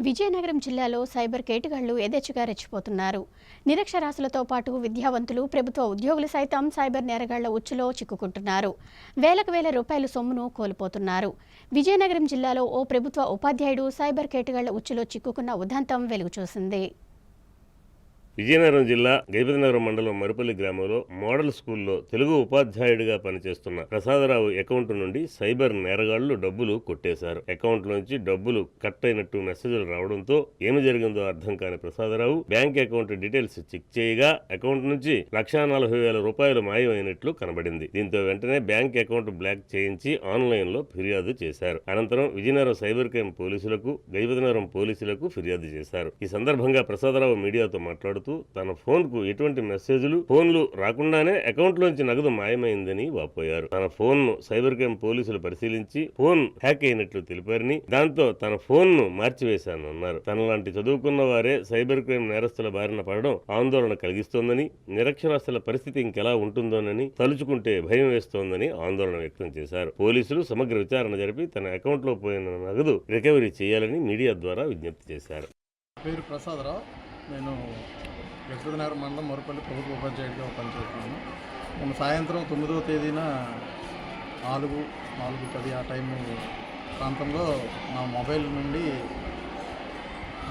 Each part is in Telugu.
విజయనగరం జిల్లాలో సైబర్ కేటుగాళ్లు యథేచ్ఛగా రెచ్చిపోతున్నారు. నిరక్షరాస్యులతో పాటు విద్యావంతులు, ప్రభుత్వ ఉద్యోగులు సైతం సైబర్ నేరగాళ్ల ఉచ్చులో చిక్కుకుంటున్నారు. వేలకు వేల రూపాయల సొమ్మును కోల్పోతున్నారు. విజయనగరం జిల్లాలో ఓ ప్రభుత్వ ఉపాధ్యాయుడు సైబర్ కేటుగాళ్ల ఉచ్చులో చిక్కుకున్న ఉదంతం వెలుగుచూసింది. విజయనగరం జిల్లా గైపతినగరం మండలం మరుపల్లి గ్రామంలో మోడల్ స్కూల్లో తెలుగు ఉపాధ్యాయుడిగా పనిచేస్తున్న ప్రసాదరావు అకౌంట్ నుండి సైబర్ నేరగాళ్లు డబ్బులు కొట్టేశారు. అకౌంట్ నుంచి డబ్బులు కట్ అయినట్టు మెసేజ్లు రావడంతో ఏమి జరిగిందో అర్థం కాని Prasadarao bank account details check చేయగా అకౌంట్ నుంచి 1,40,000 రూపాయలు మాయమైనట్లు కనబడింది. దీంతో వెంటనే బ్యాంక్ అకౌంట్ బ్లాక్ చేయించి ఆన్లైన్ లో ఫిర్యాదు చేశారు. అనంతరం విజయనగరం సైబర్ క్రైమ్ పోలీసులకు, గైపతినగరం పోలీసులకు ఫిర్యాదు చేశారు. ఈ సందర్భంగా ప్రసాదరావు మీడియాతో మాట్లాడుతూ తన ఫోన్ కు ఎటువంటి ఫోన్లు రాకుండానే అకౌంట్ లోంచి నగదు మాయమైందని వాపోయారు. తన ఫోన్ ను సైబర్ క్రైమ్ పోలీసులు పరిశీలించి ఫోన్ హ్యాక్ అయినట్లు తెలిపారని, దాంతో తన ఫోన్ ను మార్చివేశానన్నారు. తనలాంటి చదువుకున్న వారే సైబర్ క్రైమ్ నేరస్తుల బారిన పడడం ఆందోళన కలిగిస్తోందని, నిరక్షరాస్యుల పరిస్థితి ఇంకెలా ఉంటుందోనని తలుచుకుంటే భయం వేస్తోందని ఆందోళన వ్యక్తం చేశారు. పోలీసులు సమగ్ర విచారణ జరిపి తన అకౌంట్ లో పోయిన నగదు రికవరీ చేయాలని మీడియా ద్వారా విజ్ఞప్తి చేశారు. పేరు ప్రసాదరావు. నేను గైపతినగరం మండలం మరుపల్లి ప్రభుత్వ ఉపాధ్యాయుడిగా పనిచేస్తున్నాను. మొన్న సాయంత్రం 9వ తేదీన 4:10 ఆ టైము ప్రాంతంలో నా మొబైల్ నుండి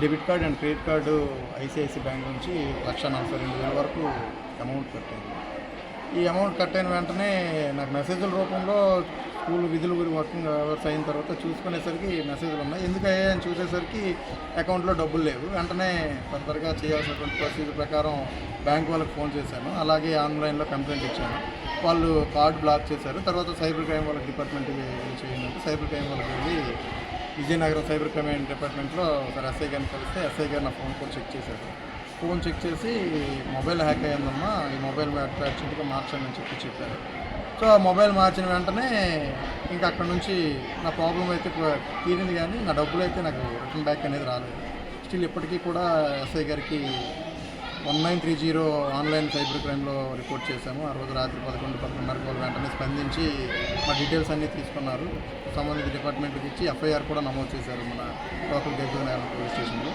debit card and credit card ICICI bank నుంచి 1,42,000 వరకు అమౌంట్ కట్టాను. ఈ అమౌంట్ కట్ అయిన వెంటనే నాకు మెసేజ్ల రూపంలో స్కూల్ విధులు వర్కింగ్ అవర్స్ అయిన తర్వాత చూసుకునేసరికి మెసేజ్లు ఉన్నాయి. ఎందుకయ్యా అని చూసేసరికి అకౌంట్లో డబ్బులు లేవు. వెంటనే ఫర్దర్గా చేయాల్సినటువంటి ప్రొసీజర్ ప్రకారం బ్యాంక్ వాళ్ళకి ఫోన్ చేశాను. అలాగే ఆన్లైన్లో కంప్లైంట్ ఇచ్చాను. వాళ్ళు కార్డు బ్లాక్ చేశారు. తర్వాత సైబర్ క్రైమ్ వాళ్ళకి డిపార్ట్మెంట్కి చేయండి, సైబర్ క్రైమ్ వాళ్ళకి వెళ్ళి విజయనగరం సైబర్ క్రైమ్ డిపార్ట్మెంట్లో ఒకసారి ఎస్ఐ గారిని కలిస్తే ఎస్ఐ గారు నా ఫోన్ కూడా చెక్ చేశారు. ఫోన్ చెక్ చేసి మొబైల్ హ్యాక్ అయ్యిందమ్మా, ఈ మొబైల్ అర్జెంట్గా మార్చండి అని చెప్పారు. సో ఆ మొబైల్ మార్చిన వెంటనే ఇంకా అక్కడ నుంచి నా ప్రాబ్లం అయితే తీరింది, కానీ నా డబ్బులు అయితే నాకు రిటర్న్ బ్యాక్ అనేది రాలేదు. స్టిల్ ఇప్పటికీ కూడా ఎస్ఐ గారికి 1930 ఆన్లైన్ సైబర్ క్రైమ్లో రిపోర్ట్ చేశాము. ఆ రోజు రాత్రి 11:30 వాళ్ళు వెంటనే స్పందించి మా డీటెయిల్స్ అన్నీ తీసుకున్నారు. సంబంధిత డిపార్ట్మెంట్కి ఇచ్చి ఎఫ్ఐఆర్ కూడా నమోదు చేశారు మన లోకల్ గైపతినగరం పోలీస్ స్టేషన్లో.